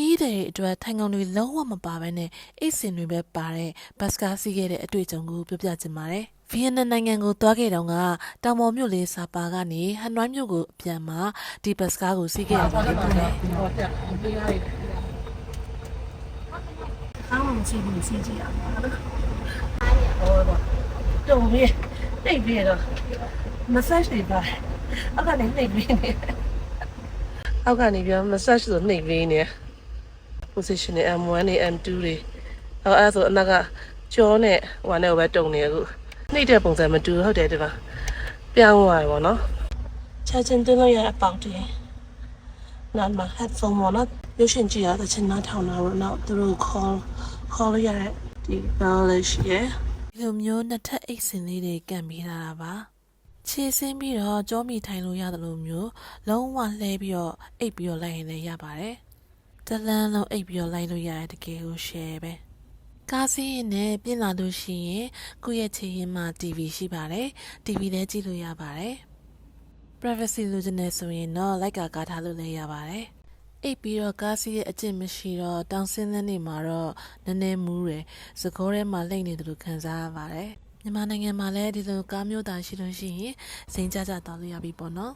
ီးတဲ့အတွက်ထိုင်ကုန်တွေလုံးဝမပါဘဲနဲ့အိတ်စင်တွေပဲပါတဲ့ဘတ်စကားစီးခဲ့တဲ့အတွေ့အကြုံကိုပြောပြချင်ပါတယ်။ဗီယက်နမ်နိုင်ငံကိုသွားခဲ့တော့ကတောင်ပေါ်မြို့လေးစာပါကနေဟန်နွိုင်းမြို့ကိုအပြန်မှာဒီဘတ်စကားကိုစီးခဲ့ရပါတယ်။ အားမမရှိဘူးစီးကြည့်ရမှာဟောတော့တုံပြီးတိတ်ပြီးတော့ massage တွေပါအောက်ကနေနှိပ်ပြီးနေအောက်ကနေပြော massage ဆိုနှိပ်ပြီးနေ position နဲ့ M1 နဲ့ M2 တွေအဲ့ဆိုအနောက်ကကြောနဲ့ဟိုနဲ့ပဲတုံနေအခုနှိပ်တဲ့ပုံစံမတူဟုတ်တယ်ဒီမှာပြောင်းသွားတယ်ပေါ့နော်ချက်ချင်းသွင်းလို့ရတဲ့အပေါက်တွေနားမှာ headphone ပေါ့နော်ရုပ်ရှင်ကြည့်ရတဲ့ချင်းနားထောင်တာပေါ့နော်သူတို့ call လို့ရတဲ့ဒီ bell လေးရှိရယ် ဒီလိုမျိုးနှစ်ထပ်အိတ်စင်လေးတွေကန့်ပေးထားတာပါခြေဆင်းပြီးတော့ကြောမိထိုင်လို့ရတယ်လို့မျိုးလုံးဝလှဲပြီးတော့အိတ်ပြီးတော့လိုက်ရင်လည်းရပါတယ်တလန်းလုံးအိတ်ပြီးတော့လိုက်လို့ရတယ်တကယ်ကို share ပဲကားစီးရင်နဲ့ပြင်လာလို့ရှိရင်ကိုယ့်ရဲ့ခြေရင်းမှာ TV ရှိပါတယ် TV လည်းကြည့်လို့ရပါတယ် privacy လိုချင်နေဆိုရင်တော့လိုက်ကားထားလို့လည်းရပါတယ်အိပ်ပြီးတော့ကားစီးရဲ့အကျင့်မရှိတော့တောင်ဆင်းလန်းနေမှာတော့နည်းနည်းမူးတယ်စကောထဲမှာလိမ့်နေတယ်လို့ခံစားရပါတယ်မြန်မာနိုင်ငံမှာလည်းဒီလိုကားမျိုးသားရှိလို့ရှိရင်စိန်ကြတောင်းလို့ရပြီပေါ့နော်